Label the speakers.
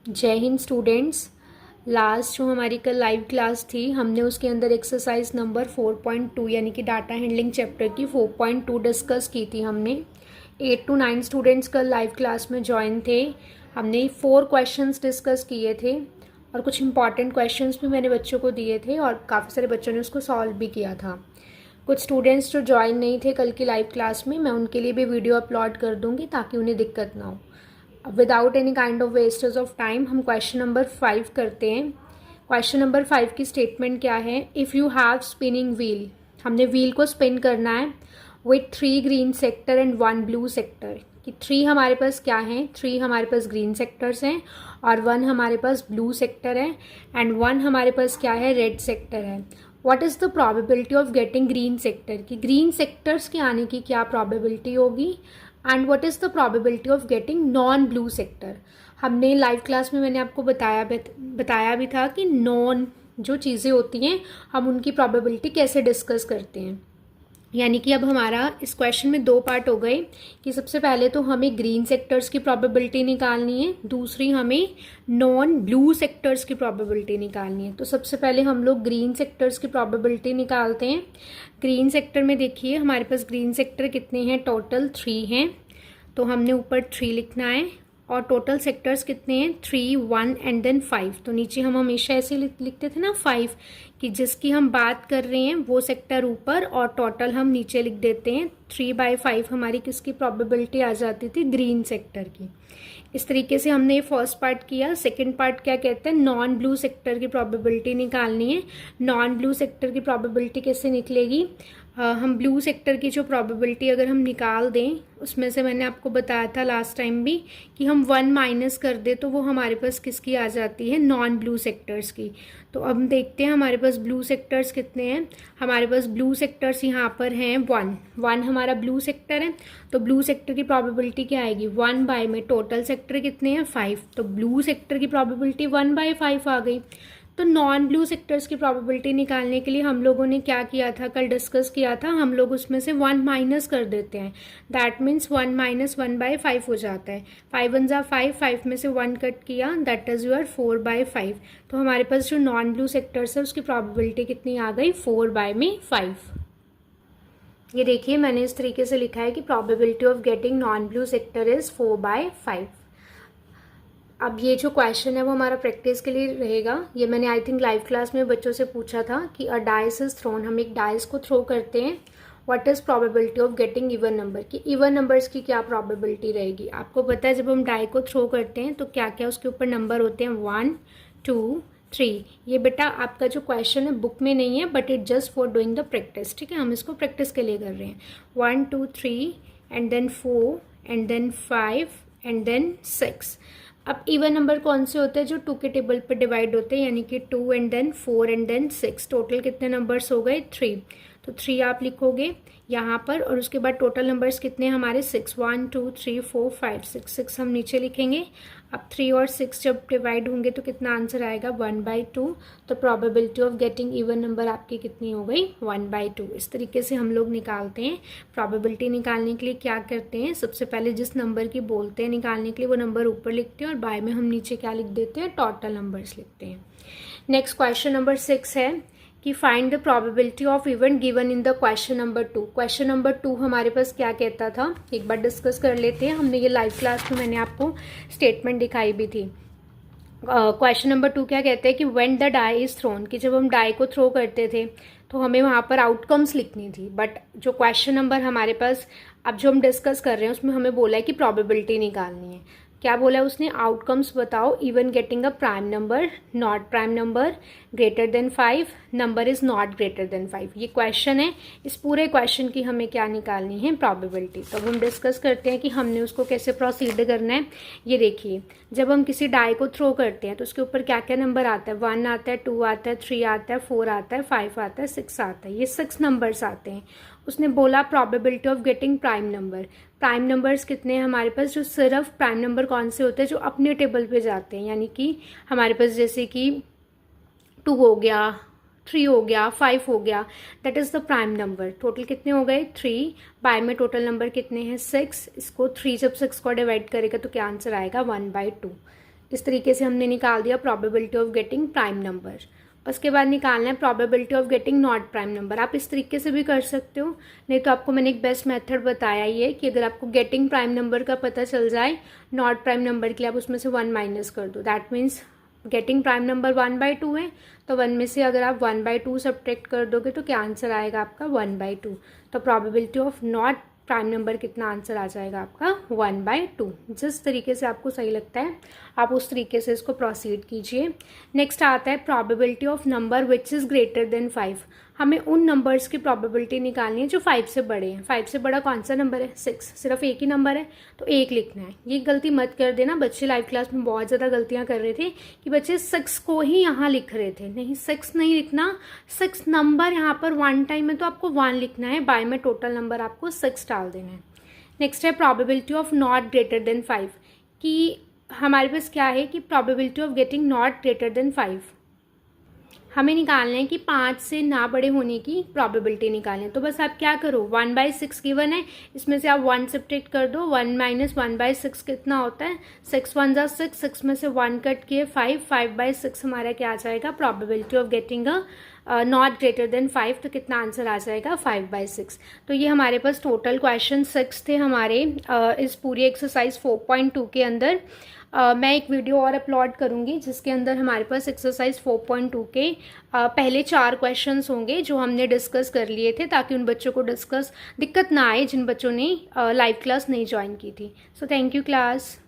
Speaker 1: जय Hind students. Last जो हमारी कल लाइव क्लास थी हमने उसके अंदर एक्सरसाइज नंबर 4.2 यानी कि डाटा हैंडलिंग चैप्टर की 4.2 डिस्कस की थी। हमने 8 to 9 स्टूडेंट्स कल लाइव क्लास में ज्वाइन थे। हमने 4 क्वेश्चंस डिस्कस किए थे और कुछ इंपॉर्टेंट क्वेश्चंस भी मैंने बच्चों को दिए थे और काफ़ी सारे बच्चों ने उसको सॉल्व भी किया था। कुछ स्टूडेंट्स जो ज्वाइन नहीं थे कल की लाइव क्लास में, मैं उनके लिए भी वीडियो अपलोड कर दूँगी ताकि उन्हें दिक्कत ना हो। Without any kind of wastage of time हम क्वेश्चन नंबर 5 करते हैं। क्वेश्चन नंबर 5 की स्टेटमेंट क्या है? If you have spinning wheel, हमने व्हील को स्पिन करना है with 3 green sector and 1 blue sector. कि 3 हमारे पास क्या है? 3 हमारे पास ग्रीन सेक्टर्स हैं और 1 हमारे पास ब्लू सेक्टर है एंड 1 हमारे पास क्या है? रेड सेक्टर है। What is the probability of getting green sector? कि ग्रीन सेक्टर्स के आने की क्या प्रोबेबिलिटी होगी and what is the probability of getting non blue sector? हमने लाइव क्लास में मैंने आपको बताया भी था कि नॉन जो चीज़ें होती हैं हम उनकी प्रोबेबिलिटी कैसे डिस्कस करते हैं। यानी कि अब हमारा इस क्वेश्चन में 2 पार्ट हो गए कि सबसे पहले तो हमें ग्रीन सेक्टर्स की प्रोबेबिलिटी निकालनी है, दूसरी हमें नॉन ब्लू सेक्टर्स की प्रोबेबिलिटी निकालनी है। तो सबसे पहले हम लोग ग्रीन सेक्टर्स की प्रोबेबिलिटी निकालते हैं। ग्रीन सेक्टर में देखिए हमारे पास ग्रीन सेक्टर कितने हैं? टोटल 3 हैं, तो हमने ऊपर 3 लिखना है और टोटल सेक्टर्स कितने हैं? 3, 1 एंड देन 5। तो नीचे हम हमेशा ऐसे लिखते थे ना 5, कि जिसकी हम बात कर रहे हैं वो सेक्टर ऊपर और टोटल हम नीचे लिख देते हैं। 3/5 हमारी किसकी प्रोबेबिलिटी आ जाती थी? ग्रीन सेक्टर की। इस तरीके से हमने ये फर्स्ट पार्ट किया। सेकंड पार्ट क्या कहते हैं? नॉन ब्लू सेक्टर की प्रोबेबिलिटी निकालनी है। नॉन ब्लू सेक्टर की प्रोबेबिलिटी कैसे निकलेगी? हम ब्लू सेक्टर की जो प्रोबेबिलिटी अगर हम निकाल दें, उसमें से मैंने आपको बताया था लास्ट टाइम भी कि हम 1 माइनस कर दें तो वो हमारे पास किसकी आ जाती है? नॉन ब्लू सेक्टर्स की। तो अब हम देखते हैं हमारे पास ब्लू सेक्टर्स कितने हैं। हमारे पास ब्लू सेक्टर्स यहाँ पर हैं 1 हमारा ब्लू सेक्टर है। तो ब्लू सेक्टर की प्रोबेबिलिटी क्या आएगी? 1 बाय में टोटल सेक्टर कितने हैं? 5। तो ब्लू सेक्टर की प्रोबेबिलिटी 1/5 आ गई। तो नॉन ब्लू सेक्टर्स की प्रोबेबिलिटी निकालने के लिए हम लोगों ने क्या किया था? कल डिस्कस किया था, हम लोग उसमें से 1 माइनस कर देते हैं। दैट मीन्स 1 माइनस 1/5 हो जाता है। 5 1 जा 5, 5 में से 1 कट किया, दैट इज़ योर 4/5। तो हमारे पास जो नॉन ब्लू सेक्टर्स है उसकी प्रोबेबिलिटी कितनी आ गई? 4/5। ये देखिए मैंने इस तरीके से लिखा है कि probability of getting non blue sector is 4/5। अब ये जो क्वेश्चन है वो हमारा प्रैक्टिस के लिए रहेगा। ये मैंने आई थिंक लाइव क्लास में बच्चों से पूछा था कि अ डाइस इज थ्रोन, हम एक डाइस को थ्रो करते हैं, what is probability of getting even number? कि इवन नंबर्स की क्या प्रोबेबिलिटी रहेगी? आपको पता है जब हम डाई को थ्रो करते हैं तो क्या क्या उसके ऊपर नंबर होते हैं? 1 2 3। ये बेटा आपका जो क्वेश्चन है बुक में नहीं है, but it just for doing the practice. ठीक है, हम इसको प्रैक्टिस के लिए कर रहे हैं। 1 2 3 and then 4 and then 5 and then 6। अब इवन नंबर कौन से होते हैं? जो 2 के टेबल पर डिवाइड होते हैं, यानी कि 2 and then 4 and then 6। Total कितने नंबर्स हो गए? 3। तो 3 आप लिखोगे यहाँ पर और उसके बाद टोटल नंबर्स कितने हैं हमारे? 6। 1 2 3 4 5 6। 6 हम नीचे लिखेंगे। अब 3 और 6 जब डिवाइड होंगे तो कितना आंसर आएगा? 1/2। तो probability of getting even number आपकी कितनी हो गई? 1/2। इस तरीके से हम लोग निकालते हैं। प्रोबेबिलिटी निकालने के लिए क्या करते हैं? सबसे पहले जिस नंबर की बोलते हैं निकालने के लिए वो नंबर ऊपर लिखते हैं और बाय में हम नीचे क्या लिख देते हैं? टोटल नंबर्स लिखते हैं। नेक्स्ट क्वेश्चन नंबर 6 है कि find the probability of event given in the question number 2। Question number 2 हमारे पास क्या कहता था? एक बार डिस्कस कर लेते हैं। हमने ये लाइव क्लास में मैंने आपको स्टेटमेंट दिखाई भी थी। क्वेश्चन नंबर 2 क्या कहते हैं कि when the die is thrown, कि जब हम डाई को थ्रो करते थे तो हमें वहाँ पर आउटकम्स लिखनी थी। बट जो क्वेश्चन नंबर हमारे पास अब जो हम डिस्कस कर रहे हैं उसमें हमें बोला है कि प्रोबेबिलिटी निकालनी है। क्या बोला है उसने? आउटकम्स बताओ। Even getting a prime number, not prime number, greater than 5, number is not greater than 5। ये क्वेश्चन है। इस पूरे क्वेश्चन की हमें क्या निकालनी है? प्रोबेबिलिटी। तो अब हम डिस्कस करते हैं कि हमने उसको कैसे प्रोसीड करना है। ये देखिए जब हम किसी डाई को थ्रो करते हैं तो उसके ऊपर क्या क्या नंबर आता है? 1 आता है, 2 आता है, 3 आता है, 4 आता है, 5 आता है, 6 आता है। ये 6 नंबर्स आते हैं। उसने बोला probability of getting prime number. Prime numbers कितने हैं हमारे पास? जो सिर्फ प्राइम नंबर कौन से होते हैं? जो अपने टेबल पे जाते हैं, यानी कि हमारे पास जैसे कि 2 हो गया, 3 हो गया, 5 हो गया, that is the prime number. Total कितने हो गए? 3। बाय में टोटल नंबर कितने हैं? 6। इसको 3 जब 6 को डिवाइड करेगा तो क्या आंसर आएगा? 1/2। इस तरीके से हमने निकाल दिया probability of getting prime number. उसके बाद निकालना है probability of getting not prime number. आप इस तरीके से भी कर सकते हो, नहीं तो आपको मैंने एक बेस्ट मेथड बताया ही है कि अगर आपको गेटिंग प्राइम नंबर का पता चल जाए, नॉट प्राइम नंबर के लिए आप उसमें से 1 माइनस कर दो। That means getting prime number 1/2 है, तो 1 में से अगर आप 1/2 सब्ट्रैक्ट कर दोगे तो क्या आंसर आएगा आपका 1/2। तो probability of not prime number कितना आंसर आ जाएगा आपका 1/2। जिस तरीके से आपको सही लगता है आप उस तरीके से इसको प्रोसीड कीजिए। नेक्स्ट आता है probability of number which is greater than 5। हमें उन नंबर्स की प्रोबेबिलिटी निकालनी है जो 5 से बड़े हैं। 5 से बड़ा कौन सा नंबर है? 6। सिर्फ एक ही नंबर है तो 1 लिखना है। ये गलती मत कर देना। बच्चे लाइव क्लास में बहुत ज़्यादा गलतियाँ कर रहे थे कि बच्चे 6 को ही यहाँ लिख रहे थे। नहीं, 6 नहीं लिखना। 6 नंबर यहाँ पर 1 टाइम है तो आपको 1 लिखना है। बाय में टोटल नंबर आपको 6 डाल देना है। नेक्स्ट है probability of not greater than 5, कि हमारे पास क्या है कि probability of getting not greater than 5 हमें निकालना है कि 5 से ना बड़े होने की प्रोबेबिलिटी निकालनी है। तो बस आप क्या करो, 1/6 गिवन है, इसमें से आप 1 सब्ट्रैक्ट कर दो। 1 माइनस 1/6 कितना होता है? 6 1 जा 6, 6 में से 1 कट किए 5, 5/6 हमारा क्या आ जाएगा? Probability of getting not greater than 5। तो कितना आंसर आ जाएगा? 5/6। तो ये हमारे पास टोटल क्वेश्चन 6 थे हमारे इस पूरी एक्सरसाइज 4.2 के अंदर। मैं एक वीडियो और अपलोड करूंगी जिसके अंदर हमारे पास एक्सरसाइज 4.2 के पहले 4 क्वेश्चंस होंगे जो हमने डिस्कस कर लिए थे, ताकि उन बच्चों को दिक्कत ना आए जिन बच्चों ने लाइव क्लास नहीं ज्वाइन की थी। So thank you class.